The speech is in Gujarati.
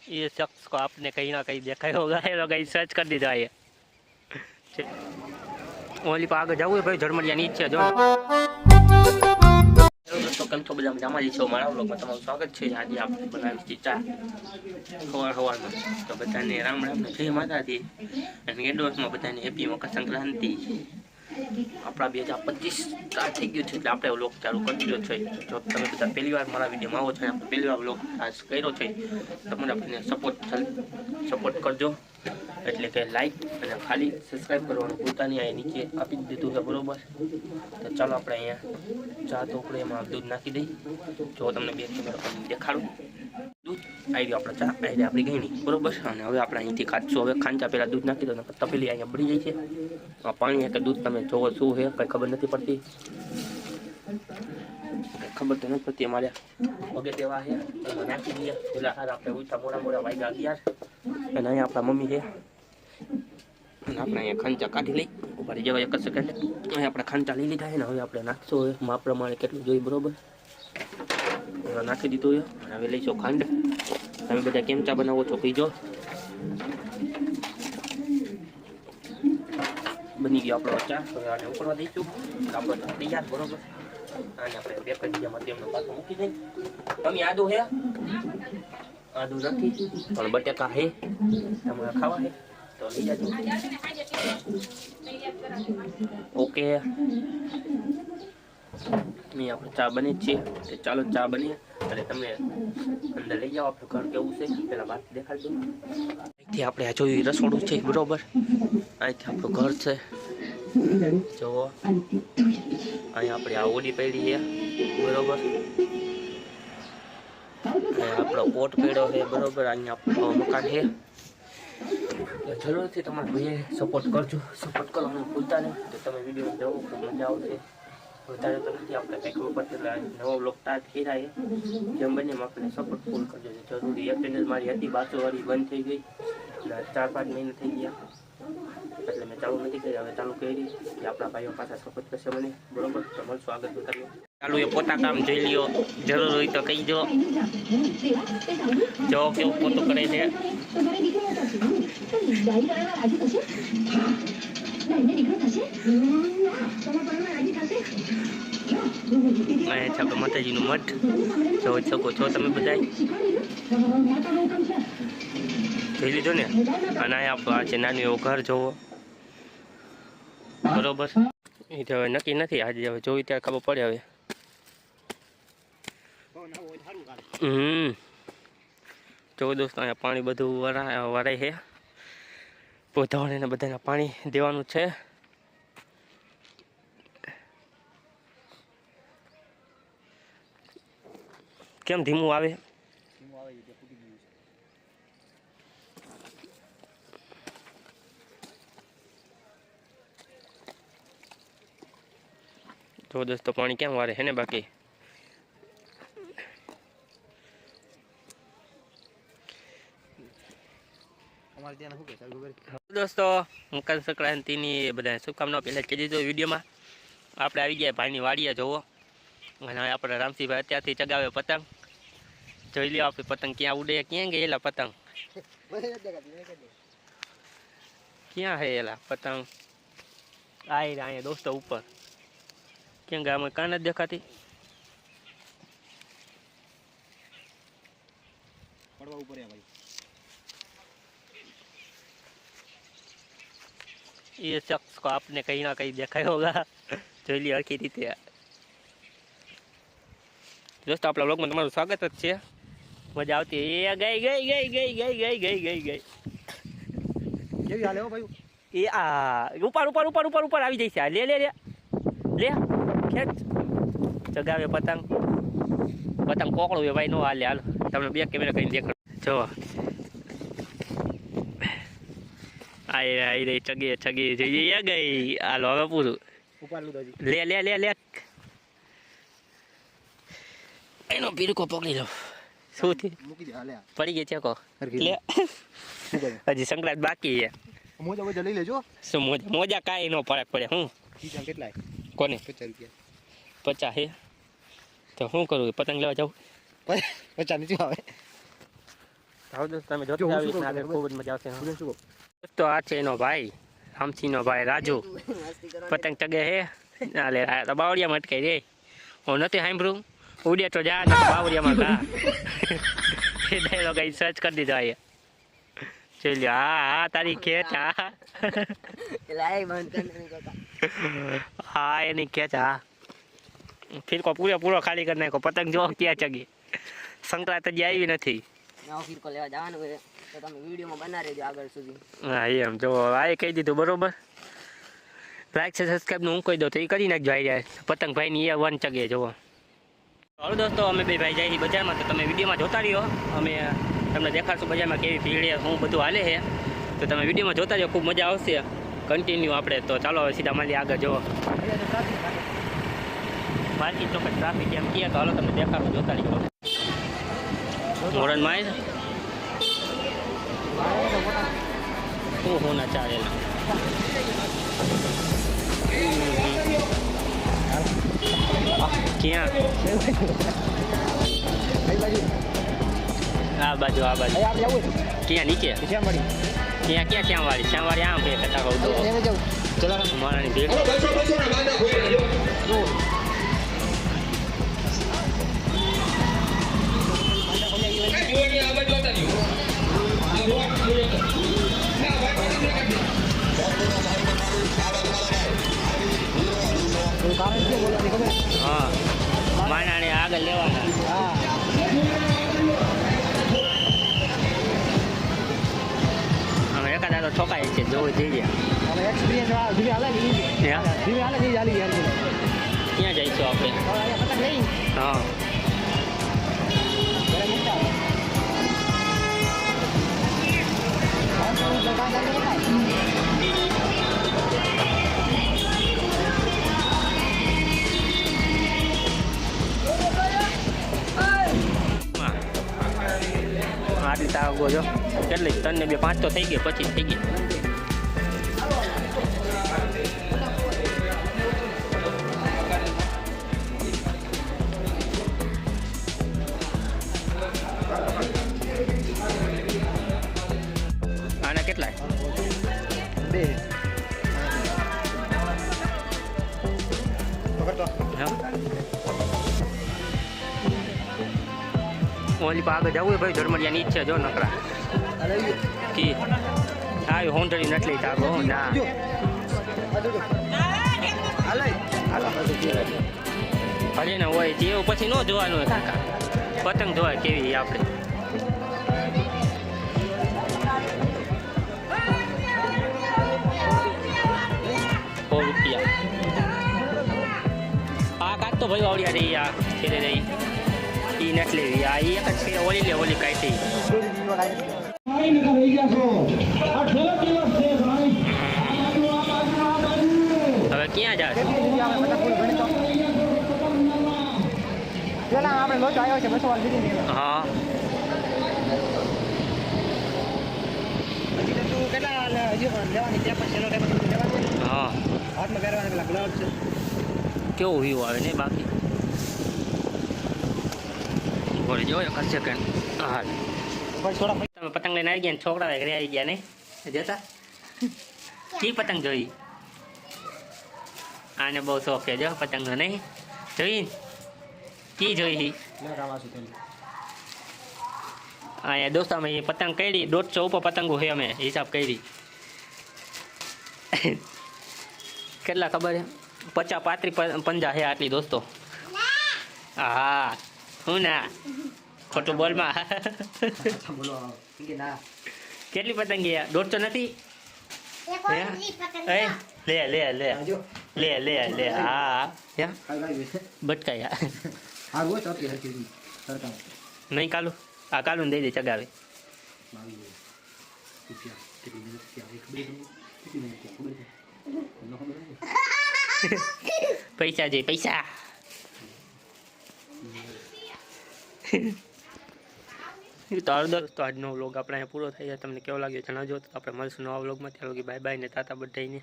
ये शख्स को आपने कहीं ना कहीं देखा ही होगा, ये लोग सर्च कर दीजिए ये ओली पर आगे जाऊँ भाई झरमरिया नीचे जो दोस्तों केम छो બધા મજામાં છો મારા વ્લોગમાં તમારું સ્વાગત છે। આજે આપણે બનાવી છે ચા સવારમાં તો બધાને રામ રામ ને જય માતાજી અને એડવાન્સમાં બધાને હેપી મકર સંક્રાંતિ। આપણા 2025 સ્ટાર્ટ થઈ ગયું છે એટલે આપણે વ્લોગ ચાલુ કરી દીધો છે। જો તમે બધા પહેલી વાર મારા વિડીયોમાં આવો છો અને આપણે પહેલી વાર વ્લોગ ખાસ કર્યો છે તમને આપણને સપોર્ટ કરજો એટલે કે લાઈક અને ખાલી સબસ્ક્રાઇબ કરવાનું ભૂલતા નહીં। અહીં નીચે આપી દીધું છે બરોબર। તો ચાલો આપણે અહીંયા ચા તો આપણે એમાં દૂધ નાખી દઈએ। જો તમને બે કેમેરા દેખાડું દૂધ આવી ગયું આપણે ચા આવી આપણી ગઈ બરોબર। અને હવે આપણે અહીંથી ખાચું હવે ખાંચા પહેલાં દૂધ નાખી દો ને તપેલી અહીંયા બળી જાય છે। આ પાણી કે દૂધ તમે જોવો શું છે કંઈ ખબર નથી પડતી, ખબર તો નથી પડતી અમારે વગે તેવા છે નાખી દઈએ પેલા હાર આપણે ઉઠા મોડા વાગ્યા 11 અને અહીંયા આપણા મમ્મી છે અને આપણે અહીંયા ખાંચા કાઢી લઈ ઉભારી જવા એક જ સેકન્ડ। અહીં આપણે ખાંચા લઈ લીધા છે ને હવે આપણે નાખીશું હવે માપ પ્રમાણે કેટલું જોઈએ બરોબર નાખી દીધું છે। અને હવે લઈશું ખાંડ। તમે બધા કેમ ચા બનાવો છો પીજો। બની ગયો આપણો ચા હવે આને ઉકળવા દઈશું આપણો તૈયાર બરોબર। આને આપણે બે કડીયામાં તેમનો પાછો મૂકી દઈએ। તમે આદુ હે આદુ નથી પણ બટેકા હે તમારે ખાવા હે તો લઈ જાજો ઓકે। અહીં આપણે ચા બની જ છે ચાલો ચા બની અને તમે અંદર લઈ જાઓ આપણું ઘર કેવું છે પેલા વાત દેખાડજો। અહીંથી આપણે આ જોયું રસોડું છે બરોબર, અહીંથી આપણું ઘર છે જુઓ। અહીંયા આપણે આ ઓડી પડી છે બરોબર, આપણો કોટ પડ્યો છે બરોબર। અહીંયા આપણું મકાન છે જરૂરથી તમારે ભાઈએ સપોર્ટ કરજો, સપોર્ટ કરવાનું ભૂલતા નહીં તો તમે વિડીયો જોવો ખૂબ મજા આવશે। વધારે તો નથી આપણે કંઈક ઉપર નવો બ્લોગ સ્ટાર્ટ થઈ રહ્યા છે જેમ બને આપણને સપોર્ટ ફૂલ કરજો જરૂરી। એક ચેનલ મારી હતી 200 વાળી બંધ થઈ ગઈ એટલે 4-5 મહિના થઈ ગયા એટલે મેં ચાલુ નથી કરી, હવે ચાલુ કરી કે આપણા ભાઈઓ પાછા સપોર્ટ કરશે મને બરોબર। તો મળશું આગળ બતાવ્યો ચાલુ એ પોતા કામ જોઈ લ્યો જરૂર હોય તો કહીજો જો કેવું પોતું કરે છે। અહીંયા છે આપણે માતાજીનું મઠ જોઈ શકો છો તમે બધા જોઈ લીધો ને। અને અહીંયા આપણું આ છે નાનું એવું ઘર જોવો બરોબર। એ તો હવે નક્કી નથી આજે હવે જોઈ ત્યારે ખબર પડે હવે। જો દોસ્તો અહીંયા પાણી બધું વરાય છે પોતાને બધાને પાણી દેવાનું છે। કેમ ધીમું આવે તો દોસ્તો પાણી કેમ વારે હે ને બાકી દોસ્તો મકર સંક્રાંતિની બધા શુભકામનાઓ પહેલાં જ કહી દીધો વિડીયોમાં। આપણે આવી ગયા ભાઈની વાડીએ જોવો અને આપણે રામસિંહભાઈ અત્યારથી ચગાવે પતંગ જોઈ લ્યો આપણી પતંગ ક્યાં ઉડે ક્યાં ગયેલા પતંગ ક્યાં હે એલા પતંગ અહીંયા દોસ્તો ઉપર ક્યાં ગયા અમે કાન જ દેખાતી ये शख्स को आपने कहीं ना कहीं देखा ही होगा જોઈ લી હરખી રીતે દોસ્તો આપણા વ્લોગમાં તમારું સ્વાગત જ છે। મજા આવતી એ ગઈ કેવી હાલે હો ભાઈ એ આ ઉપર આવી જઈશે લે લે લે લે ખેંચ ચગાવે પતંગ કોકળો હોય ભાઈ નો હાલે હાલો તમને બે કેમેરા કઈ દેખાડો જો આઈ રે ચગી જઈ ગઈ હાલો હવે પૂરું લે લે લે લે એનો પીરકો પકડી લો શું થી પડી ગઈ છે કો લે હજી સંક્રાંત બાકી છે મોજા લઈ લેજો શું મોજા કાંઈ નો ફરક પડે હું કેટલા કોને 50 રૂપિયા 50 હે તો શું કરું પતંગ લેવા જાઉં 50 નથી આવે હવે દોસ્તો તમે જોતા આવી આગળ ખૂબ જ મજા આવશે દોસ્તો આ છે એનો ભાઈ રામસિંહનો ભાઈ રાજુ પતંગ ચગે હે લે તો બાવળિયામાં અટકાઈ રે હું નથી સાંભળ્યું ઉડે તો જા ને બાવળિયામાં ઘા એ ડાયલોગ અહીં સર્ચ કરી દીધો અહીંયા ચલ્યો હા તારી ખેંચ હા એની ખેંચ હા ફિર કો પૂરો ખાલી કરી નાખો પતંગ જો ક્યાં ચગી સંક્રાંત હજી આવી નથી ફિરકો લેવા જવાનું હોય તો તમે વિડીયોમાં બના રહેજો આગળ સુધી હા એમ જો આ કહી દીધું બરોબર લાઈક છે સબસ્ક્રાઈબ નું હું કહી દઉં તો એ કરી નાખજો આવી જાય પતંગ ભાઈની એ વન ચગે જુઓ હાલો દોસ્તો અમે બે ભાઈ જાય બજારમાં તો તમે વિડીયોમાં જોતા રહ્યો અમે તમને દેખાડશું બજારમાં કેવી ભીડ શું બધું હાલે છે તો તમે વિડીયોમાં જોતા રહ્યો ખૂબ મજા આવશે કન્ટિન્યુ આપણે તો ચાલો હવે સીધા માલી આગળ જુઓ માર્કેટ ચોક્કસ ટ્રાફિક એમ કહે તો હાલો તમને દેખાડું જોતા રહ્યો મોરન માં શું હોના ચાલેલા ક્યાં આ બાજુ ક્યાં નીચે ક્યાં વાળી શ્યામવાળી આમ કે કટાકો મારાની ભીડ હા માનાને આગળ લેવાના અમે એકાદા તો ઠોકાય છે જોવું જઈએ ક્યાં જઈશું આપણે હા આટલી તાગો જો કેટલી 3 ને 2 5 તો થઈ ગઈ 25 થઈ ગઈ આના કેટલા 2 પકડતો હા ઓલી આગળ જવું ભાઈ ધર્મડિયાની ઈચ્છા જો નકરા કી આવી હોન્ડરી નટલી તાગો ના ભલે ને હોય જેવું પછી ન જોવાનું કાકા પતંગ જોવાય કેવી આપણે ₹100 આ કાક તો ભાઈ આવડ્યા રહી આ છેલ્લે રહી ઈ નટ લેવી આ એક જ ફેર ઓલી કાઢી હવે ક્યાં જાય હા હા કેવું વ્યૂ આવે ને બાકી બોલે જો એક સેકન્ડ હા તમે પતંગ લઈને આવી ગયા ને છોકરા ઘરે આવી ગયા ને જતા કી પતંગ જોઈ આને બહુ શોખ છે જો પતંગનો નહીં જોઈ કી જોઈ અહીંયા દોસ્ત અમે એ પતંગ કરી 150 ઉપર પતંગો છે અમે હિસાબ કરી કેટલા ખબર છે 50 35 50 છે આટલી દોસ્તો હા હું ના ખોટું બોલમાં કેટલી પતંગ ગયા 150 નથી લે હા બટકાયા નહીં કાલું આ કાલું દઈ દે ચગાવે પૈસા જઈ પૈસા તો દોસ્તો આજનો વ્લોગ આપણે અહીંયા પૂરો થઈ જાય તમને કેવો લાગ્યો જણાવજો તો આપણે મળશું નવા વ્લોગમાં ત્યાં બાય બાય ને તાતા બધાઈને